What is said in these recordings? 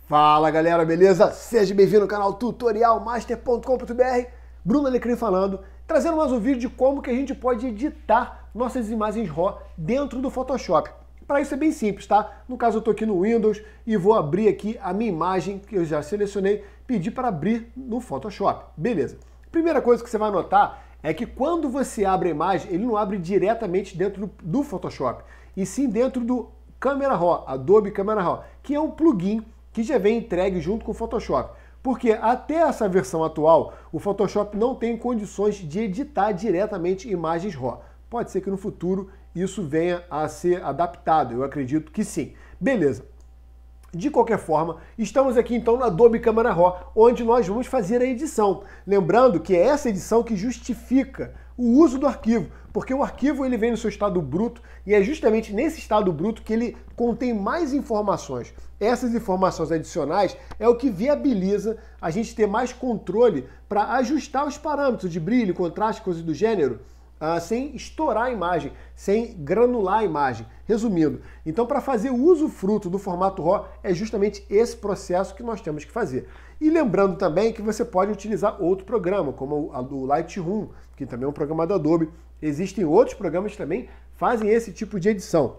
Fala galera, beleza? Seja bem-vindo ao canal tutorialmaster.com.br. Bruno Alecrim falando, trazendo mais um vídeo de como que a gente pode editar nossas imagens RAW dentro do Photoshop. Para isso é bem simples, tá? No caso eu estou aqui no Windows e vou abrir aqui a minha imagem que eu já selecionei, pedir para abrir no Photoshop. Beleza. Primeira coisa que você vai notar é que quando você abre a imagem, ele não abre diretamente dentro do Photoshop, e sim dentro do Camera Raw, Adobe Camera Raw, que é um plugin que já vem entregue junto com o Photoshop. Porque até essa versão atual, o Photoshop não tem condições de editar diretamente imagens RAW. Pode ser que no futuro isso venha a ser adaptado, eu acredito que sim. Beleza. De qualquer forma, estamos aqui então no Adobe Camera Raw, onde nós vamos fazer a edição. Lembrando que é essa edição que justifica o uso do arquivo, porque o arquivo ele vem no seu estado bruto e é justamente nesse estado bruto que ele contém mais informações. Essas informações adicionais é o que viabiliza a gente ter mais controle para ajustar os parâmetros de brilho, contraste, coisas do gênero, sem estourar a imagem, sem granular a imagem. Resumindo, então para fazer o usufruto do formato RAW é justamente esse processo que nós temos que fazer. E lembrando também que você pode utilizar outro programa, como o Lightroom, que também é um programa da Adobe. Existem outros programas que também fazem esse tipo de edição,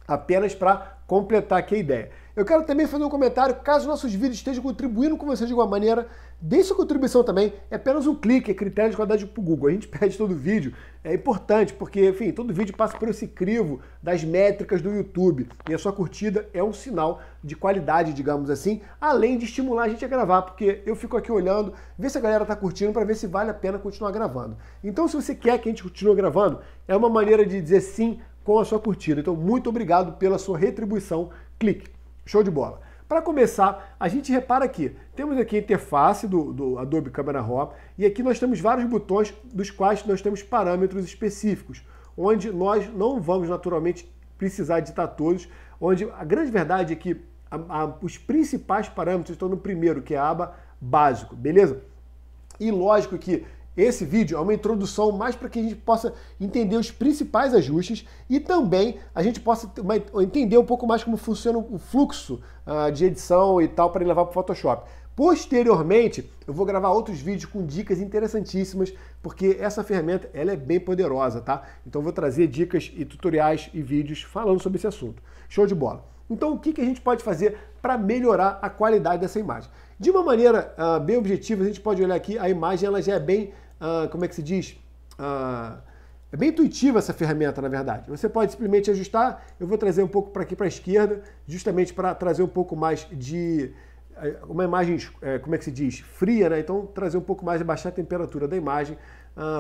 apenas para completar aqui a ideia. Eu quero também fazer um comentário, caso nossos vídeos estejam contribuindo com você de alguma maneira, deixe sua contribuição também, é apenas um clique, é critério de qualidade para o Google. A gente pede todo vídeo, é importante, porque, enfim, todo vídeo passa por esse crivo das métricas do YouTube, e a sua curtida é um sinal de qualidade, digamos assim, além de estimular a gente a gravar, porque eu fico aqui olhando, ver se a galera está curtindo, para ver se vale a pena continuar gravando. Então, se você quer que a gente continue gravando, é uma maneira de dizer sim com a sua curtida. Então, muito obrigado pela sua retribuição, clique. Show de bola. Para começar, a gente repara aqui, temos aqui a interface do Adobe Camera Raw e aqui nós temos vários botões dos quais nós temos parâmetros específicos, onde nós não vamos naturalmente precisar editar todos, onde a grande verdade é que os principais parâmetros estão no primeiro, que é a aba básico, beleza? E lógico que esse vídeo é uma introdução mais para que a gente possa entender os principais ajustes e também a gente possa entender um pouco mais como funciona o fluxo de edição e tal para levar para o Photoshop. Posteriormente, eu vou gravar outros vídeos com dicas interessantíssimas, porque essa ferramenta ela é bem poderosa, tá? Então eu vou trazer dicas e tutoriais e vídeos falando sobre esse assunto. Show de bola! Então o que a gente pode fazer para melhorar a qualidade dessa imagem? De uma maneira bem objetiva, a gente pode olhar aqui, a imagem ela já é bem, como é que se diz? É bem intuitiva essa ferramenta, na verdade. Você pode simplesmente ajustar, eu vou trazer um pouco para aqui para a esquerda, justamente para trazer um pouco mais de uma imagem, como é que se diz? Fria, né? Então trazer um pouco mais e baixar a temperatura da imagem.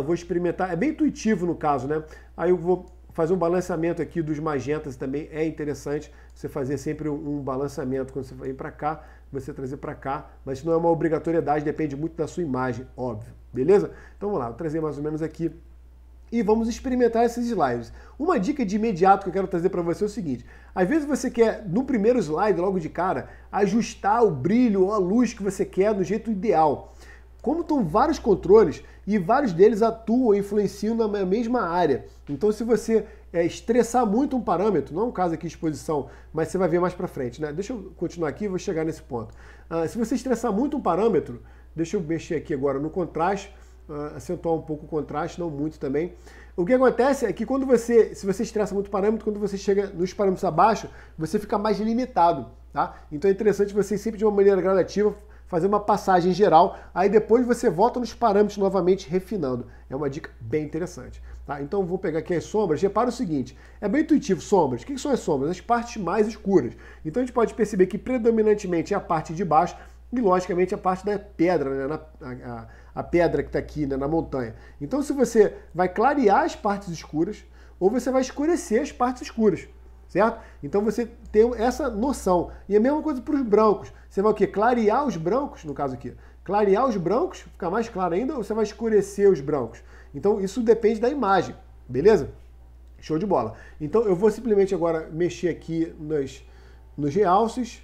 Vou experimentar, é bem intuitivo no caso, né? Aí eu vou fazer um balanceamento aqui dos magentas, também é interessante você fazer sempre um balanceamento quando você vai para cá, você trazer para cá, mas isso não é uma obrigatoriedade, depende muito da sua imagem, óbvio, beleza? Então vamos lá, vou trazer mais ou menos aqui e vamos experimentar esses slides. Uma dica de imediato que eu quero trazer para você é o seguinte, às vezes você quer, no primeiro slide, logo de cara, ajustar o brilho ou a luz que você quer do jeito ideal. Como estão vários controles e vários deles atuam e influenciam na mesma área. Então se você estressar muito um parâmetro, não é um caso aqui de exposição, mas você vai ver mais para frente, né? Deixa eu continuar aqui e vou chegar nesse ponto. Se você estressar muito um parâmetro, deixa eu mexer aqui agora no contraste, acentuar um pouco o contraste, não muito também. O que acontece é que se você estressa muito o parâmetro, quando você chega nos parâmetros abaixo, você fica mais limitado, tá? Então é interessante você sempre de uma maneira gradativa fazer uma passagem geral, aí depois você volta nos parâmetros novamente refinando. É uma dica bem interessante. Tá? Então vou pegar aqui as sombras, repara o seguinte, é bem intuitivo, sombras. O que são as sombras? As partes mais escuras. Então a gente pode perceber que predominantemente é a parte de baixo e logicamente a parte da pedra, né? A pedra que está aqui, né? Na montanha. Então se você vai clarear as partes escuras ou você vai escurecer as partes escuras. Certo? Então você tem essa noção. E a mesma coisa para os brancos. Você vai o quê? Clarear os brancos, no caso aqui. Clarear os brancos, ficar mais claro ainda, ou você vai escurecer os brancos? Então isso depende da imagem, beleza? Show de bola. Então eu vou simplesmente agora mexer aqui nos realces.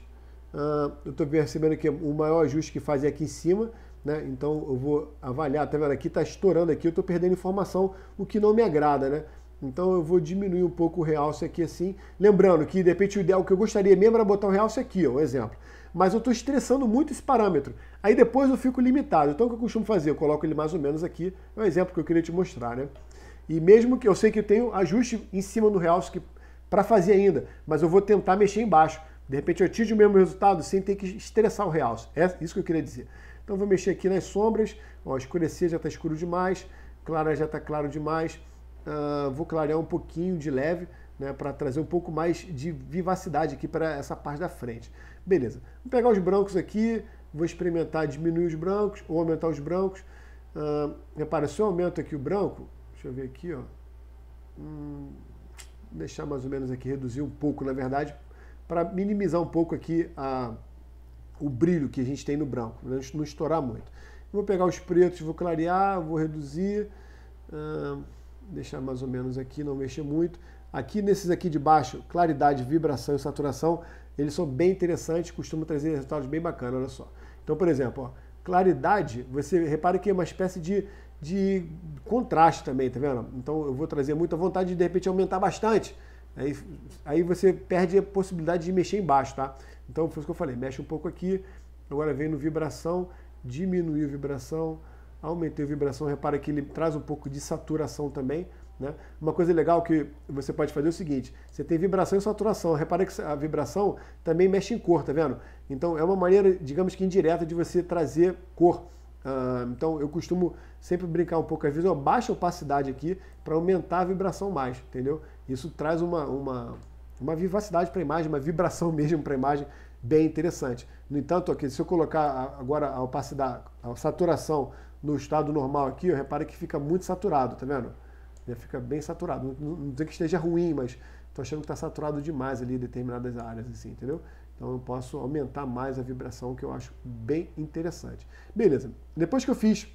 Eu estou percebendo que o maior ajuste que faz é aqui em cima, né? Então eu vou avaliar, tá vendo? Aqui está estourando aqui, eu estou perdendo informação, o que não me agrada, né? Então eu vou diminuir um pouco o realce aqui assim. Lembrando que, de repente, o ideal que eu gostaria mesmo era botar o realce aqui, ó, um exemplo. Mas eu estou estressando muito esse parâmetro. Aí depois eu fico limitado. Então o que eu costumo fazer? Eu coloco ele mais ou menos aqui. É um exemplo que eu queria te mostrar, né? E mesmo que eu sei que eu tenho ajuste em cima do realce para fazer ainda, mas eu vou tentar mexer embaixo. De repente eu atingo o mesmo resultado sem ter que estressar o realce. É isso que eu queria dizer. Então eu vou mexer aqui nas sombras. Ó, escurecer já está escuro demais. Claro já está claro demais. Vou clarear um pouquinho de leve, né, para trazer um pouco mais de vivacidade aqui para essa parte da frente. Beleza. Vou pegar os brancos aqui. Vou experimentar diminuir os brancos ou aumentar os brancos. Repara, se eu aumento aqui o branco... Deixa eu ver aqui, ó. Deixar mais ou menos aqui, reduzir um pouco, na verdade, para minimizar um pouco aqui o brilho que a gente tem no branco, não estourar muito. Vou pegar os pretos, vou clarear, vou reduzir, deixar mais ou menos aqui, não mexer muito. Aqui nesses aqui de baixo, claridade, vibração e saturação, eles são bem interessantes, costumam trazer resultados bem bacanas, olha só. Então, por exemplo, ó, claridade, você repara que é uma espécie de contraste também, tá vendo? Então eu vou trazer muita vontade de repente aumentar bastante. Aí você perde a possibilidade de mexer embaixo, tá? Então foi isso que eu falei, mexe um pouco aqui, agora vem no vibração, diminuir a vibração, aumentei a vibração, repara que ele traz um pouco de saturação também, né? Uma coisa legal que você pode fazer é o seguinte, você tem vibração e saturação, repara que a vibração também mexe em cor, tá vendo? Então é uma maneira, digamos que indireta, de você trazer cor. Então eu costumo sempre brincar um pouco, às vezes eu baixo a opacidade aqui para aumentar a vibração mais, entendeu? Isso traz uma vivacidade para a imagem, uma vibração mesmo para a imagem bem interessante. No entanto, aqui, se eu colocar agora a opacidade, a saturação no estado normal aqui, repara que fica muito saturado, tá vendo? Fica bem saturado, não dizer que esteja ruim, mas estou achando que está saturado demais ali em determinadas áreas, assim, entendeu? Então eu posso aumentar mais a vibração, que eu acho bem interessante. Beleza, depois que eu fiz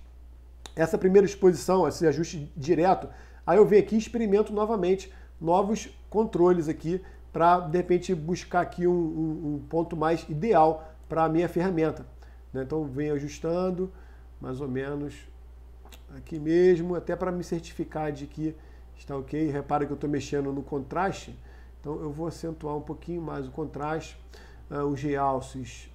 essa primeira exposição, esse ajuste direto, aí eu venho aqui e experimento novamente novos controles aqui para, de repente, buscar aqui um ponto mais ideal para a minha ferramenta, né? Então eu venho ajustando, mais ou menos aqui mesmo, até para me certificar de que está ok. Repara que eu estou mexendo no contraste, então eu vou acentuar um pouquinho mais o contraste. Os realces,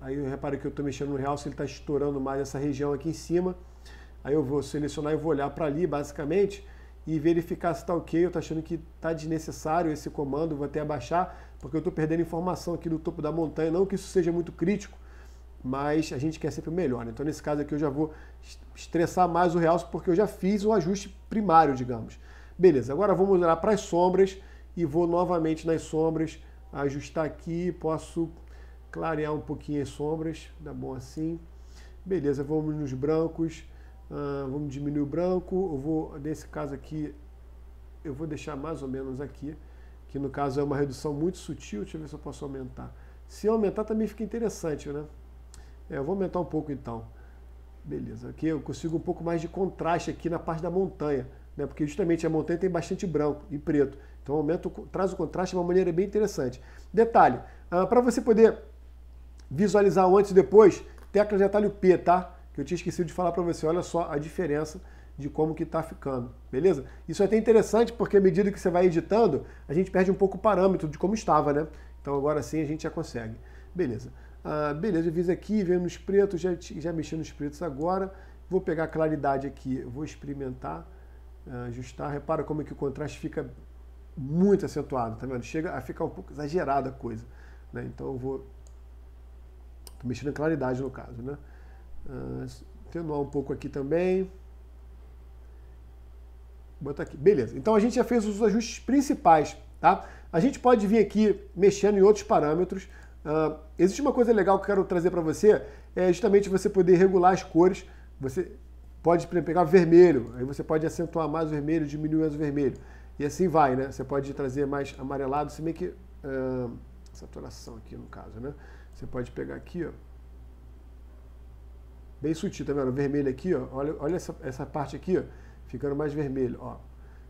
aí eu reparo que eu estou mexendo no realce, ele está estourando mais essa região aqui em cima. Aí eu vou selecionar e vou olhar para ali, basicamente, e verificar se está ok. Eu estou achando que está desnecessário esse comando, vou até abaixar, porque eu estou perdendo informação aqui do topo da montanha. Não que isso seja muito crítico, mas a gente quer sempre o melhor, né? Então nesse caso aqui eu já vou estressar mais o realce, porque eu já fiz o ajuste primário, digamos. Beleza, agora vamos olhar para as sombras e vou novamente nas sombras, ajustar aqui, posso clarear um pouquinho as sombras, dá bom assim. Beleza, vamos nos brancos, vamos diminuir o branco, eu vou, nesse caso aqui, eu vou deixar mais ou menos aqui, que no caso é uma redução muito sutil, deixa eu ver se eu posso aumentar. Se eu aumentar também fica interessante, né? Eu vou aumentar um pouco então. Beleza, aqui eu consigo um pouco mais de contraste aqui na parte da montanha, né? Porque justamente a montanha tem bastante branco e preto. Então traz o contraste de uma maneira bem interessante. Detalhe, para você poder visualizar o antes e depois, tecla de atalho P, tá? Que eu tinha esquecido de falar para você, olha só a diferença de como que tá ficando, beleza? Isso é até interessante porque à medida que você vai editando, a gente perde um pouco o parâmetro de como estava, né? Então agora sim a gente já consegue. Beleza. Beleza, eu fiz aqui, venho nos pretos, já mexi nos pretos agora. Vou pegar a claridade aqui, vou experimentar, ajustar. Repara como é que o contraste fica muito acentuado, tá vendo? Chega a ficar um pouco exagerada a coisa, né? Então eu vou... Tô mexendo em claridade no caso, né? Atenuar um pouco aqui também. Botar aqui. Beleza. Então a gente já fez os ajustes principais, tá? A gente pode vir aqui mexendo em outros parâmetros. Existe uma coisa legal que eu quero trazer para você, é justamente você poder regular as cores. Você pode pegar vermelho, aí você pode acentuar mais o vermelho, diminuir mais o vermelho. E assim vai, né? Você pode trazer mais amarelado, se bem que... saturação aqui no caso, né? Você pode pegar aqui, ó. Bem sutil, tá vendo? O vermelho aqui, ó. Olha essa parte aqui, ó. Ficando mais vermelho, ó.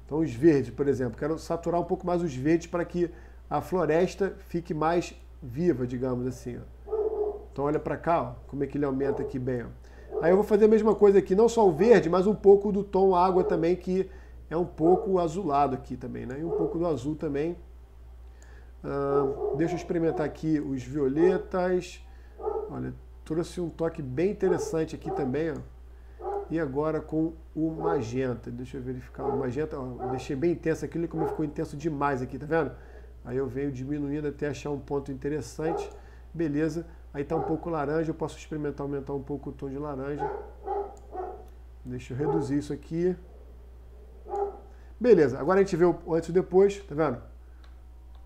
Então os verdes, por exemplo. Quero saturar um pouco mais os verdes para que a floresta fique mais viva, digamos assim, ó. Então olha para cá, ó, como é que ele aumenta aqui bem, ó. Aí eu vou fazer a mesma coisa aqui, não só o verde, mas um pouco do tom água também, que é um pouco azulado aqui também, né? E um pouco do azul também. Deixa eu experimentar aqui os violetas. Olha, trouxe um toque bem interessante aqui também, ó. E agora com o magenta. Deixa eu verificar. O magenta, ó, eu deixei bem intenso aqui, olha como ficou intenso demais aqui, tá vendo? Aí eu venho diminuindo até achar um ponto interessante. Beleza. Aí tá um pouco laranja, eu posso experimentar aumentar um pouco o tom de laranja. Deixa eu reduzir isso aqui. Beleza, agora a gente vê o antes e depois, tá vendo?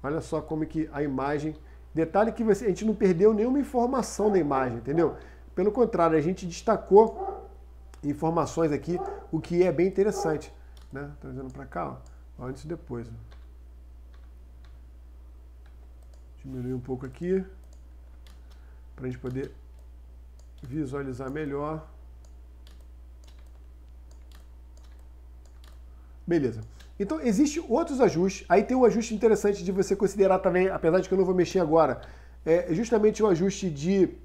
Olha só como que a imagem... Detalhe que a gente não perdeu nenhuma informação da imagem, entendeu? Pelo contrário, a gente destacou informações aqui, o que é bem interessante, né? Trazendo para cá, ó, antes e depois. Diminuir um pouco aqui, para a gente poder visualizar melhor. Beleza. Então, existem outros ajustes. Aí tem um ajuste interessante de você considerar também, apesar de que eu não vou mexer agora, é justamente o ajuste de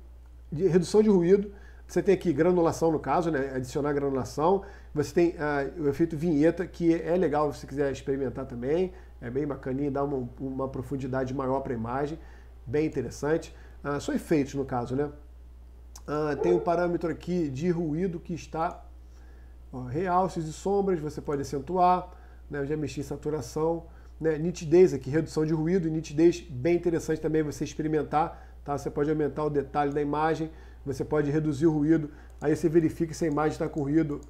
redução de ruído. Você tem aqui granulação, no caso, né? Adicionar granulação. Você tem o efeito vinheta, que é legal se você quiser experimentar também. É bem bacaninha, dá uma profundidade maior para a imagem. Bem interessante. São efeitos, no caso, né? Tem um parâmetro aqui de ruído que está... Ó, realces e sombras, você pode acentuar, né? Eu já mexi em saturação, né? Nitidez aqui, redução de ruído e nitidez, bem interessante também você experimentar, tá? Você pode aumentar o detalhe da imagem, você pode reduzir o ruído, aí você verifica se a imagem está com ruído,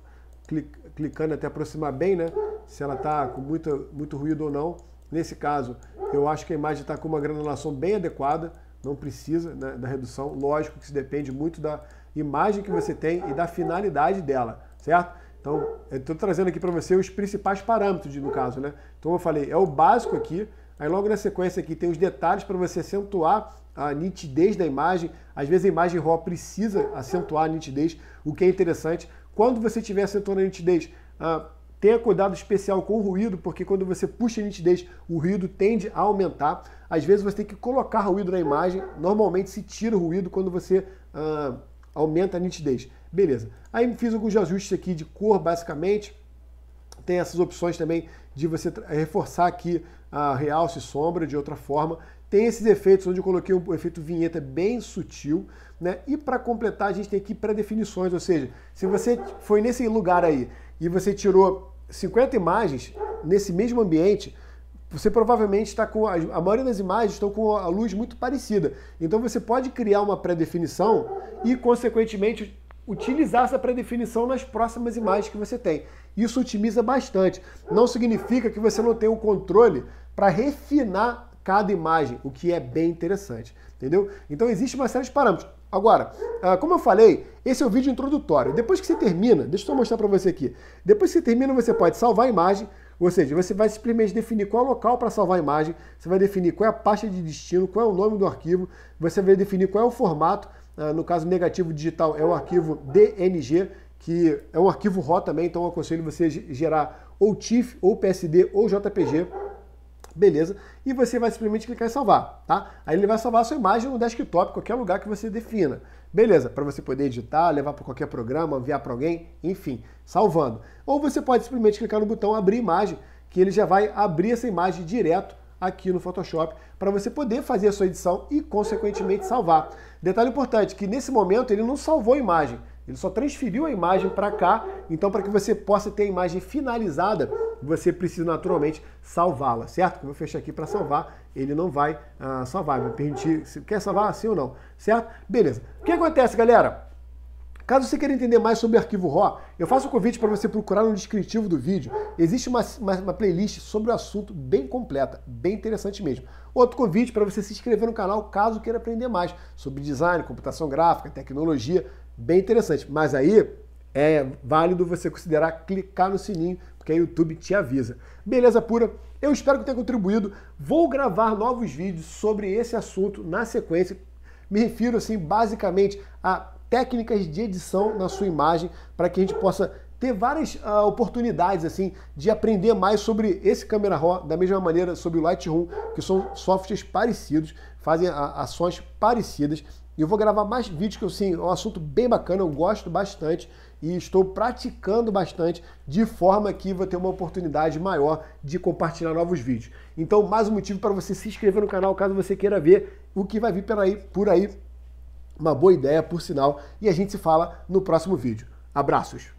clicando até aproximar bem, né? Se ela está com muito ruído ou não. Nesse caso, eu acho que a imagem está com uma granulação bem adequada, não precisa, né, da redução. Lógico que isso depende muito da imagem que você tem e da finalidade dela, certo? Então, eu estou trazendo aqui para você os principais parâmetros, no caso, né? Então, eu falei, é o básico aqui, aí logo na sequência aqui tem os detalhes para você acentuar a nitidez da imagem. Às vezes a imagem RAW precisa acentuar a nitidez, o que é interessante. Quando você estiver acentuando a nitidez, tenha cuidado especial com o ruído, porque quando você puxa a nitidez, o ruído tende a aumentar. Às vezes você tem que colocar ruído na imagem, normalmente se tira o ruído quando você aumenta a nitidez. Beleza. Aí fiz alguns ajustes aqui de cor, basicamente. Tem essas opções também de você reforçar aqui a realce e sombra de outra forma. Tem esses efeitos onde eu coloquei um efeito vinheta bem sutil, né? E para completar, a gente tem aqui pré-definições, ou seja, se você foi nesse lugar aí e você tirou 50 imagens nesse mesmo ambiente, você provavelmente está com... A maioria das imagens estão com a luz muito parecida. Então você pode criar uma pré-definição e, consequentemente, utilizar essa pré-definição nas próximas imagens que você tem. Isso otimiza bastante. Não significa que você não tenha o controle para refinar cada imagem, o que é bem interessante, entendeu? Então existe uma série de parâmetros. Agora, como eu falei, esse é o vídeo introdutório. Depois que você termina, deixa eu só mostrar para você aqui. Depois que você termina, você pode salvar a imagem, ou seja, você vai simplesmente definir qual é o local para salvar a imagem, você vai definir qual é a pasta de destino, qual é o nome do arquivo, você vai definir qual é o formato. No caso negativo digital é o arquivo DNG, que é um arquivo RAW também, então eu aconselho você gerar ou TIFF, ou PSD, ou JPG. Beleza? E você vai simplesmente clicar em salvar, tá? Aí ele vai salvar a sua imagem no desktop, qualquer lugar que você defina. Beleza? Para você poder editar, levar para qualquer programa, enviar para alguém, enfim, salvando. Ou você pode simplesmente clicar no botão abrir imagem, que ele já vai abrir essa imagem direto aqui no Photoshop, para você poder fazer a sua edição e, consequentemente, salvar. Detalhe importante, que nesse momento ele não salvou a imagem, ele só transferiu a imagem para cá, então para que você possa ter a imagem finalizada, você precisa naturalmente salvá-la, certo? Eu vou fechar aqui para salvar, ele não vai salvar, vai permitir, se quer salvar sim ou não, certo? Beleza. O que acontece, galera? Caso você queira entender mais sobre arquivo RAW, eu faço um convite para você procurar no descritivo do vídeo. Existe uma playlist sobre o assunto bem completa, bem interessante mesmo. Outro convite para você se inscrever no canal caso queira aprender mais sobre design, computação gráfica, tecnologia, bem interessante. Mas aí é válido você considerar clicar no sininho, porque aí o YouTube te avisa. Beleza pura? Eu espero que tenha contribuído. Vou gravar novos vídeos sobre esse assunto na sequência. Me refiro, assim, basicamente a técnicas de edição na sua imagem, para que a gente possa ter várias oportunidades assim de aprender mais sobre esse Camera Raw, da mesma maneira sobre o Lightroom, que são softwares parecidos, fazem ações parecidas. E eu vou gravar mais vídeos que assim, é um assunto bem bacana, eu gosto bastante. e estou praticando bastante, de forma que vou ter uma oportunidade maior de compartilhar novos vídeos. Então, mais um motivo para você se inscrever no canal, caso você queira ver o que vai vir por aí. Uma boa ideia, por sinal, e a gente se fala no próximo vídeo. Abraços!